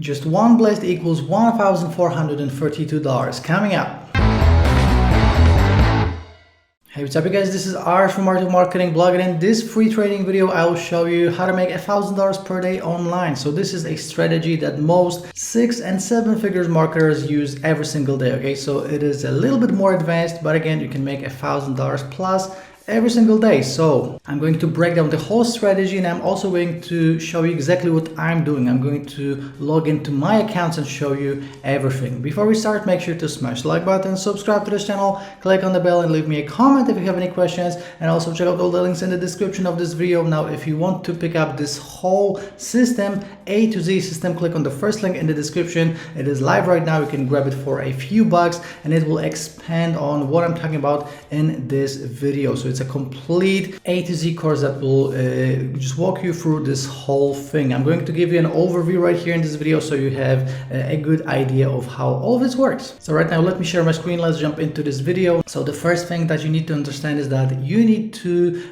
Just one blast equals $1,432. Coming up. Hey, what's up you guys, this is Ars from Art of Marketing blog, and in this free training video I will show you how to make $1,000 per day online. So this is a strategy that most 6- and 7-figure marketers use every single day. Okay, so it is a little bit more advanced, but again, you can make $1,000 plus every single day. So I'm going to break down the whole strategy, and I'm also going to show you exactly what I'm doing. I'm going to log into my accounts and show you everything. Before we start, make sure to smash the like button, subscribe to this channel, click on the bell, and leave me a comment if you have any questions, and also check out all the links in the description of this video. Now, if you want to pick up this whole system, A to Z system, click on the first link in the description. It is live right now. You can grab it for a few bucks, and it will expand on what I'm talking about in this video. So it's a complete A to Z course that will just walk you through this whole thing. I'm going to give you an overview right here in this video so you have a good idea of how all of this works. So right now, let me share my screen. Let's jump into this video. So the first thing that you need to understand is that you need to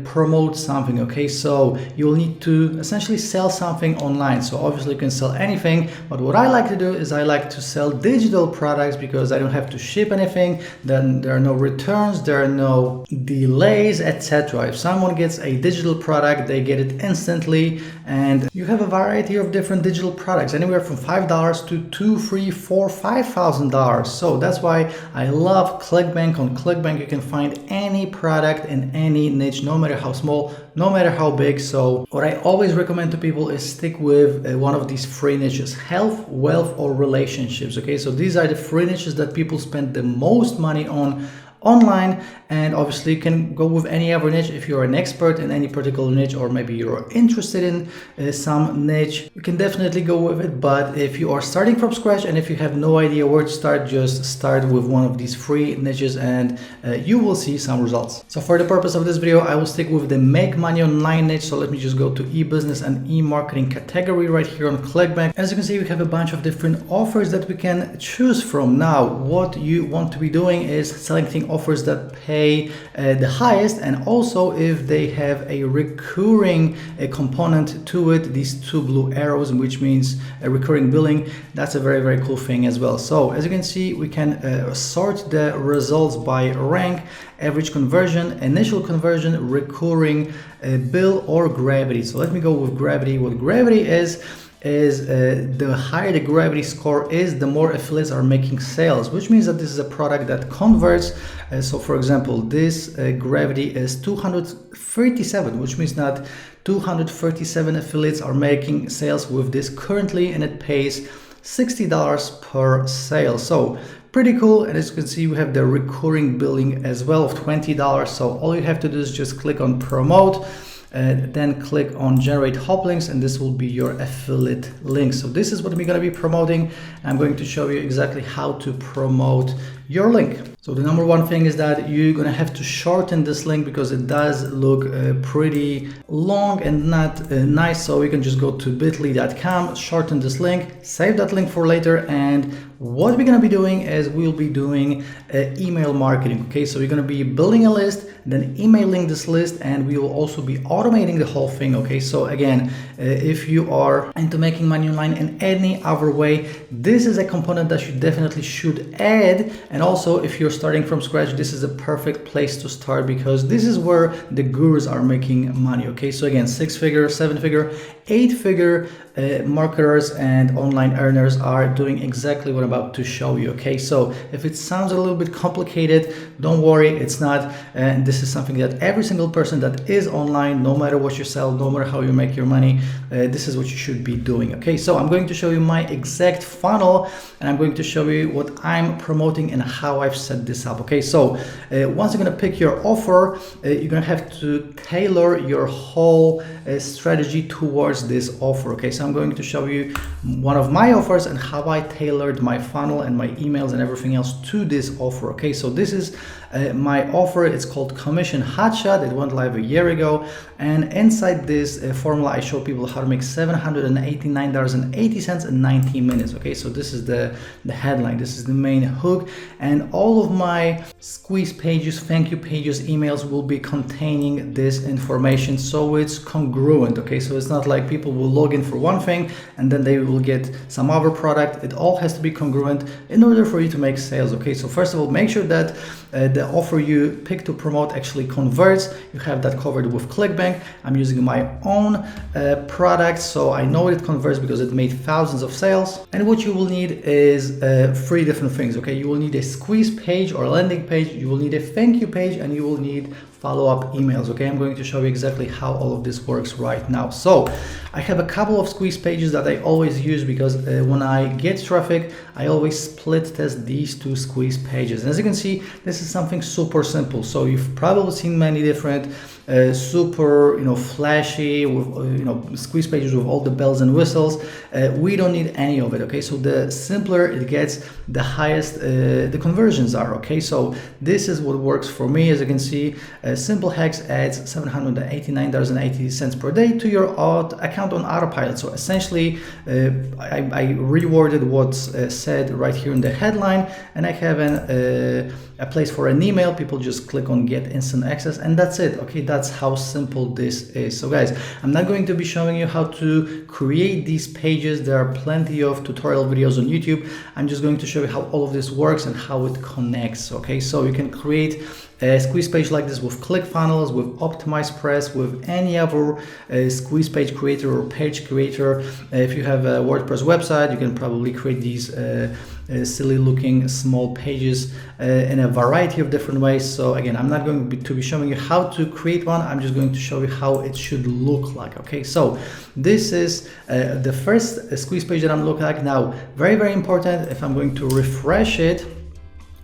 promote something. Okay, so you'll need to essentially sell something online. So obviously you can sell anything, but what I like to do is I like to sell digital products because I don't have to ship anything. Then there are no returns, there are no delays, etc. If someone gets a digital product, they get it instantly, and you have a variety of different digital products, anywhere from $5 to $2,000, $3,000, $4,000, $5,000. So that's why I love ClickBank. On ClickBank, you can find any product in any niche, no matter how small, no matter how big. So what I always recommend to people is stick with one of these three niches: health, wealth, or relationships. Okay, so these are the three niches that people spend the most money on online, and obviously you can go with any other niche. If you're an expert in any particular niche, or maybe you're interested in some niche, you can definitely go with it. But if you are starting from scratch and if you have no idea where to start, just start with one of these three niches and you will see some results. So for the purpose of this video, I will stick with the make money online niche. So let me just go to e-business and e-marketing category right here on ClickBank. As you can see, we have a bunch of different offers that we can choose from. Now, what you want to be doing is selecting offers that pay the highest, and also if they have a recurring component to it, these two blue arrows, which means a recurring billing. That's a very, very cool thing as well. So as you can see, we can sort the results by rank, average conversion, initial conversion, recurring bill, or gravity. So let me go with gravity. What gravity is the higher the gravity score is, the more affiliates are making sales, which means that this is a product that converts. So for example, this gravity is 237, which means that 237 affiliates are making sales with this currently, and it pays $60 per sale. So pretty cool. And as you can see, we have the recurring billing as well of $20. So all you have to do is just click on promote, then click on generate hop links, and this will be your affiliate link. So this is what we're going to be promoting. I'm going to show you exactly how to promote your link. So the number one thing is that you're going to have to shorten this link because it does look pretty long and not nice. So we can just go to bit.ly.com, shorten this link, save that link for later, and what we're going to be doing is we'll be doing email marketing. Okay, so we're going to be building a list, then emailing this list, and we will also be automating the whole thing. Okay, so again, if you are into making money online in any other way, this is a component that you definitely should add. And also, if you're starting from scratch, this is a perfect place to start because this is where the gurus are making money. Okay, so again, 6-figure, 7-figure, 8-figure marketers and online earners are doing exactly what I'm about to show you. Okay, so if it sounds a little bit complicated, don't worry, it's not. And this is something that every single person that is online, no matter what you sell, no matter how you make your money, this is what you should be doing. Okay, so I'm going to show you my exact funnel, and I'm going to show you what I'm promoting and how I've set this up. Okay, so once you're going to pick your offer, you're going to have to tailor your whole strategy towards this offer. Okay, so I'm going to show you one of my offers and how I tailored my funnel and my emails and everything else to this offer. Okay, so this is my offer. It's called Commission Hotshot. It went live a year ago, and inside this formula I show people how to make $789.80 in 90 minutes. Okay, so this is the headline, this is the main hook, and all of my squeeze pages, thank you pages, emails will be containing this information, so it's congruent. Okay, so it's not like people will log in for one thing and then they will get some other product. It all has to be congruent in order for you to make sales. Okay, so first of all, make sure that the offer you pick to promote actually converts. You have that covered with ClickBank. I'm using my own product, so I know it converts because it made thousands of sales. And what you will need is 3 different things. Okay, you will need a squeeze page or landing page, you will need a thank you page, and you will need follow-up emails. Okay, I'm going to show you exactly how all of this works right now. So I have a couple of squeeze pages that I always use because when I get traffic, I always split test these 2 squeeze pages. And as you can see, this is something super simple. So you've probably seen many different super flashy with squeeze pages with all the bells and whistles. We don't need any of it. Okay, so the simpler it gets, the highest the conversions are. Okay, so this is what works for me. As you can see, simple hacks adds $789.80 per day to your account on autopilot. So essentially I reworded what's said right here in the headline, and I have a place for an email. People just click on get instant access, and that's it. Okay, that's how simple this is. So guys, I'm not going to be showing you how to create these pages. There are plenty of tutorial videos on YouTube. I'm just going to show you how all of this works and how it connects. Okay, so you can create a squeeze page like this with ClickFunnels, with Optimized Press, with any other squeeze page creator or page creator. If you have a WordPress website, you can probably create these silly looking small pages in a variety of different ways. So again, I'm not going to be showing you how to create one. I'm just going to show you how it should look like. Okay, so this is the first squeeze page that I'm looking at now. Very, very important. If I'm going to refresh it,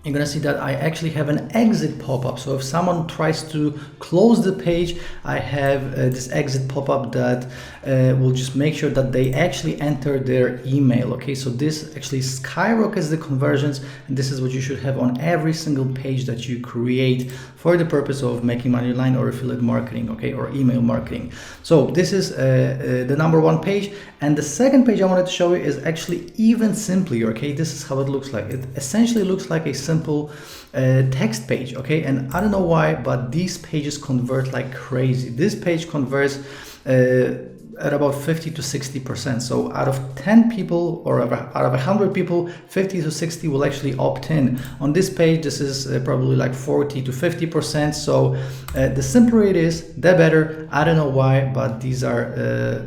you're gonna see that I actually have an exit pop-up. So if someone tries to close the page, I have this exit pop-up that will just make sure that they actually enter their email. Okay, so this actually skyrockets the conversions, and this is what you should have on every single page that you create for the purpose of making money online or affiliate marketing, okay, or email marketing. So this is the number 1 page, and the second page I wanted to show you is actually even simpler. Okay, this is how it looks like. It essentially looks like a simple text page. Okay, and I don't know why, but these pages convert like crazy. This page converts at about 50 to 60%. So out of 10 people, or out of 100 people, 50 to 60 will actually opt in. On this page, this is probably like 40 to 50%. So the simpler it is, the better. I don't know why, but these are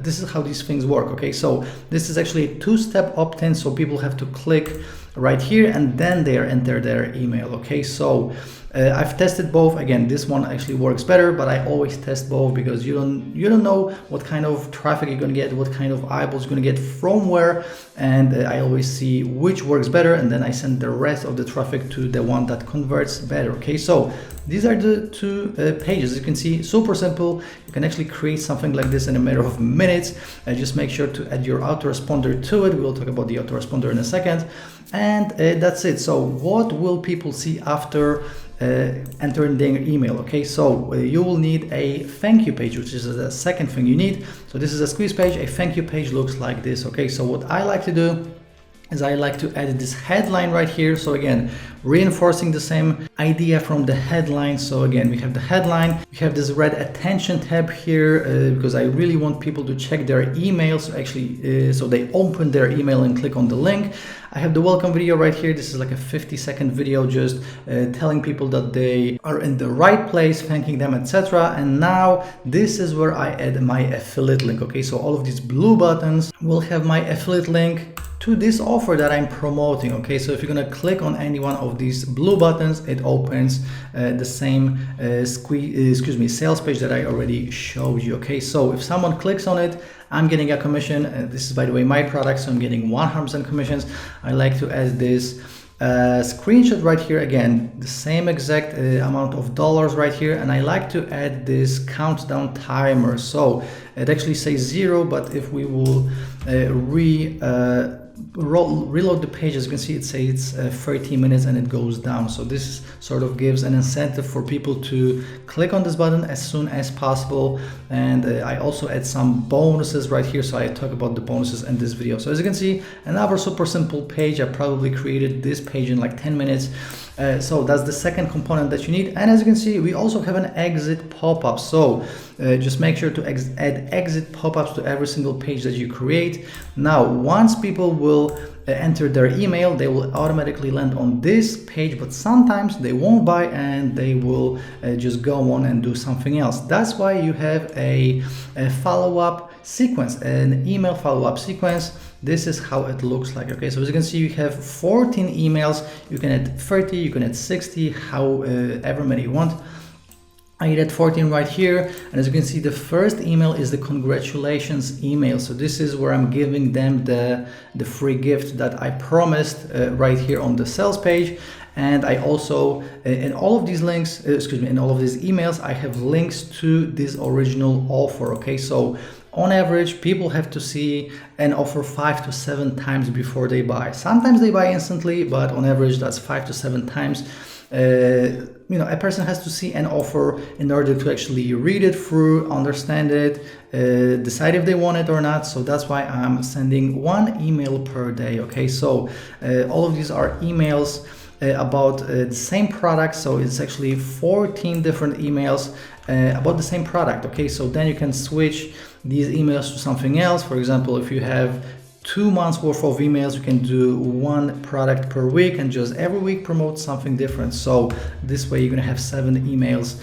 this is how these things work. Okay, so this is actually a 2-step opt-in. So people have to click right here and then they enter their email. Okay, so I've tested both. Again, this one actually works better, but I always test both because you don't know what kind of traffic you're gonna get, what kind of eyeballs you're gonna get from where, and I always see which works better, and then I send the rest of the traffic to the one that converts better. Okay, so these are the 2 pages. You can see, super simple. You can actually create something like this in a matter of minutes. Just make sure to add your autoresponder to it. We'll talk about the autoresponder in a second. And that's it. So what will people see after entering their email? Okay, so you will need a thank you page, which is the second thing you need. So this is a squeeze page. A thank you page looks like this. Okay, so what I like to do is I like to add this headline right here. So again, reinforcing the same idea from the headline. So again, we have the headline, we have this red attention tab here because I really want people to check their emails, actually, so they open their email and click on the link. I have the welcome video right here. This is like a 50-second video just telling people that they are in the right place, thanking them, etc. And now this is where I add my affiliate link. Okay, so all of these blue buttons will have my affiliate link to this offer that I'm promoting. Okay, so if you're gonna click on any one of these blue buttons, it opens the same sales page that I already showed you. Okay, so if someone clicks on it, I'm getting a commission. This is, by the way, my product, so I'm getting 100% commissions. I like to add this screenshot right here. Again, the same exact amount of dollars right here, and I like to add this countdown timer. So it actually says 0, but if we will reload the page, as you can see, it says it's 30 minutes and it goes down. So this sort of gives an incentive for people to click on this button as soon as possible. And I also add some bonuses right here, so I talk about the bonuses in this video. So as you can see, another super simple page. I probably created this page in like 10 minutes. So that's the second component that you need. And as you can see, we also have an exit pop-up. So just make sure to add exit pop-ups to every single page that you create. Now, once people will enter their email, they will automatically land on this page, but sometimes they won't buy and they will just go on and do something else. That's why you have a follow-up sequence, an email follow-up sequence. This is how it looks like. Okay, so as you can see, you have 14 emails. You can add 30, you can add 60, however many you want. I add 14 right here, and as you can see, the first email is the congratulations email. So this is where I'm giving them the free gift that I promised right here on the sales page. And I also, in all of these links, in all of these emails, I have links to this original offer. Okay, so on average, people have to see an offer 5 to 7 times before they buy. Sometimes they buy instantly, but on average, that's 5 to 7 times. A person has to see an offer in order to actually read it through, understand it, decide if they want it or not. So that's why I'm sending 1 email per day. Okay, so all of these are emails about the same product. So it's actually 14 different emails about the same product. Okay, so then you can switch these emails to something else. For example, if you have 2 months worth of emails, you can do 1 product per week and just every week promote something different. So this way you're gonna have 7 emails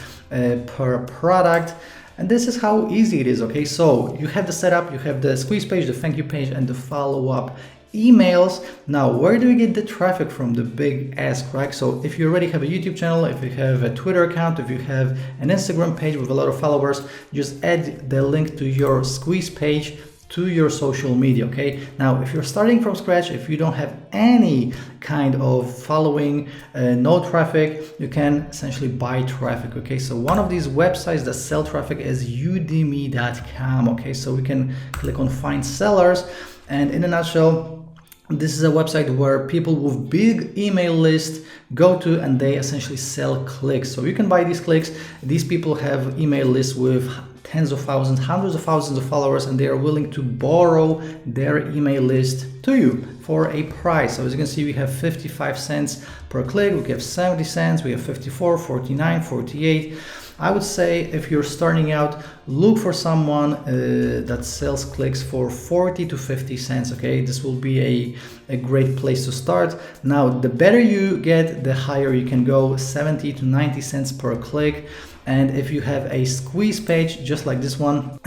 per product. And this is how easy it is. Okay, so you have the setup, you have the squeeze page, the thank you page, and the follow-up emails. Now, where do we get the traffic from? The big ask, right? So if you already have a YouTube channel, if you have a Twitter account, if you have an Instagram page with a lot of followers, just add the link to your squeeze page to your social media. Okay, now if you're starting from scratch, if you don't have any kind of following, no traffic, you can essentially buy traffic. Okay, so one of these websites that sell traffic is udemy.com. Okay, so we can click on find sellers, and in a nutshell, this is a website where people with big email list go to and they essentially sell clicks. So you can buy these clicks. These people have email lists with tens of thousands, hundreds of thousands of followers, and they are willing to borrow their email list to you for a price. So as you can see, we have 55 cents per click, we have 70 cents, we have 54, 49, 48. I would say if you're starting out, look for someone that sells clicks for 40 to 50 cents. Okay, this will be a great place to start. Now, the better you get, the higher you can go, 70 to 90 cents per click. And if you have a squeeze page just like this one,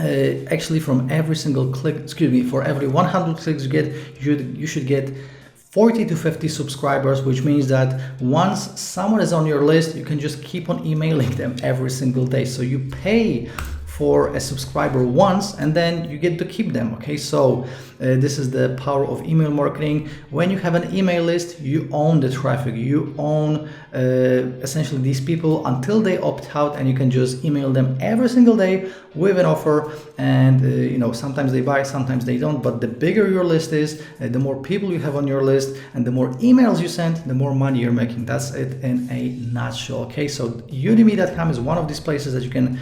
actually from every single click, for every 100 clicks you get, you should get 40 to 50 subscribers, which means that once someone is on your list, you can just keep on emailing them every single day. So you pay for a subscriber once and then you get to keep them. Okay, so this is the power of email marketing. When you have an email list, you own the traffic, you own essentially these people until they opt out, and you can just email them every single day with an offer. And sometimes they buy, sometimes they don't, but the bigger your list is, the more people you have on your list and the more emails you send, the more money you're making. That's it in a nutshell. Okay, so udemy.com is one of these places that you can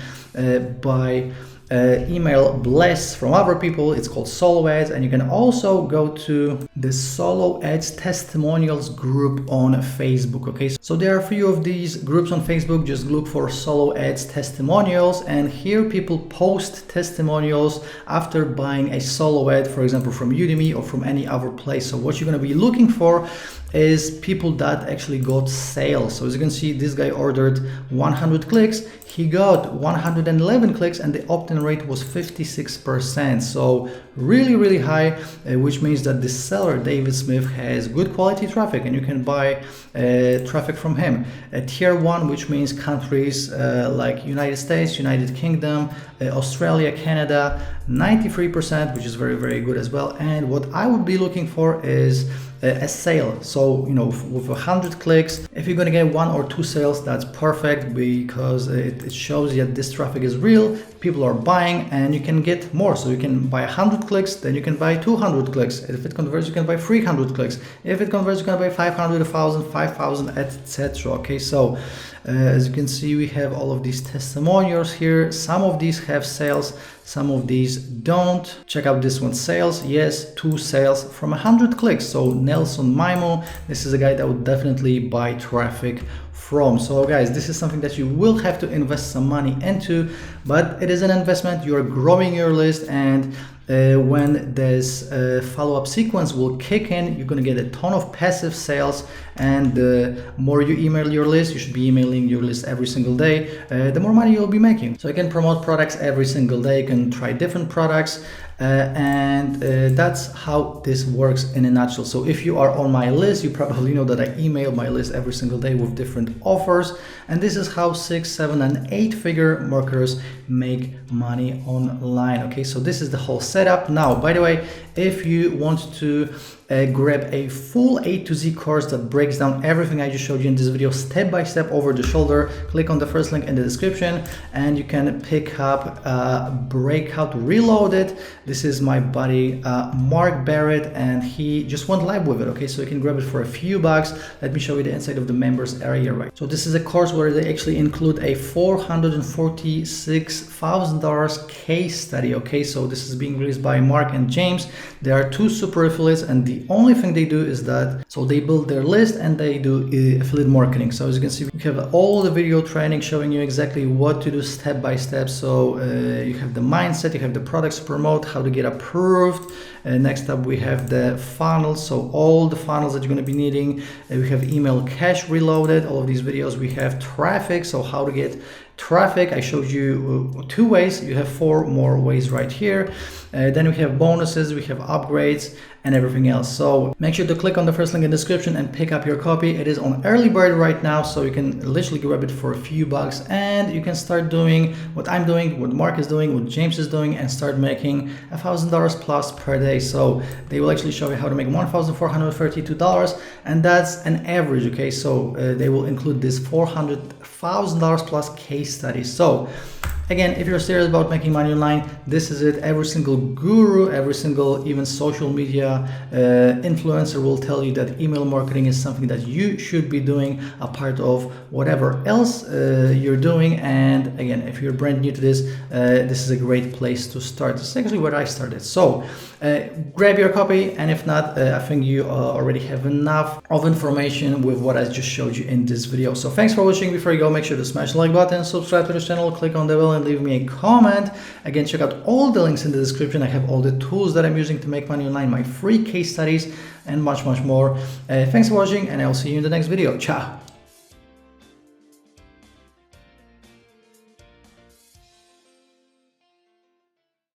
buy email blasts from other people. It's called Solo Ads, and you can also go to the Solo Ads Testimonials group on Facebook. Okay, so there are a few of these groups on Facebook. Just look for Solo Ads Testimonials, and here people post testimonials after buying a solo ad, for example from Udemy or from any other place. So what you're going to be looking for is people that actually got sales. So as you can see, this guy ordered 100 clicks, he got 111 clicks, and the opt-in rate was 56%. So really high, which means that the seller, David Smith, has good quality traffic and you can buy traffic from him. Tier 1, which means countries like United States, United Kingdom, Australia, Canada, 93%, which is very good as well. And what I would be looking for is a sale. So with 100 clicks, if you're gonna get 1 or 2 sales, that's perfect, because it shows that this traffic is real, people are buying, and you can get more. So you can buy 100 100 clicks, then you can buy 200 clicks. If it converts, you can buy 300 clicks. If it converts, you can buy 500, 1000, 5000, etc. Okay, so as you can see, we have all of these testimonials here. Some of these have sales, some of these don't. Check out this one, sales. Yes, 2 sales from 100 clicks. So Nelson Maimo, this is a guy that would definitely buy traffic from. So guys, this is something that you will have to invest some money into, but it is an investment. You are growing your list, and when this follow-up sequence will kick in, you're going to get a ton of passive sales. And the more you email your list, you should be emailing your list every single day, the more money you'll be making. So you can promote products every single day, you can try different products, and that's how this works in a nutshell. So if you are on my list, you probably know that I email my list every single day with different offers, and this is how 6, 7, and 8 figure marketers make money online. Okay, so this is the whole setup. Now, by the way, if you want to grab a full A2Z course that breaks down everything I just showed you in this video step by step over the shoulder, click on the first link in the description and you can pick up Breakout Reloaded. This is my buddy Mark Barrett, and he just went live with it. Okay, so you can grab it for a few bucks. Let me show you the inside of the members area, right? So this is a course where they actually include a $446,000 case study. Okay, so this is being released by Mark and James. There are 2 super affiliates, and the only thing they do is that, so they build their list and they do affiliate marketing. So as you can see, we have all the video training showing you exactly what to do step by step. So you have the mindset, you have the products to promote, how to get approved. Next up, we have the funnels. So all the funnels that you're going to be needing. We have email cache reloaded, all of these videos. We have traffic, so how to get traffic. I showed you 2 ways. You have 4 more ways right here. Then we have bonuses, we have upgrades, and everything else. So make sure to click on the first link in the description and pick up your copy. It is on early bird right now, so you can literally grab it for a few bucks, and you can start doing what I'm doing, what Mark is doing, what James is doing, and start making $1,000 plus per day. So they will actually show you how to make $1,432, and that's an average. Okay, so they will include this $400,000 plus case study. So again, if you're serious about making money online, this is it. Every single guru, every single even social media influencer will tell you that email marketing is something that you should be doing a part of whatever else you're doing. And again, if you're brand new to this, this is a great place to start. This is actually where I started. So grab your copy, and if not, I think you already have enough of information with what I just showed you in this video. So thanks for watching. Before you go, make sure to smash the like button, subscribe to this channel, click on the bell, and leave me a comment. Again, check out all the links in the description. I have all the tools that I'm using to make money online, my free case studies, and much more. Thanks for watching, and I'll see you in the next video. Ciao.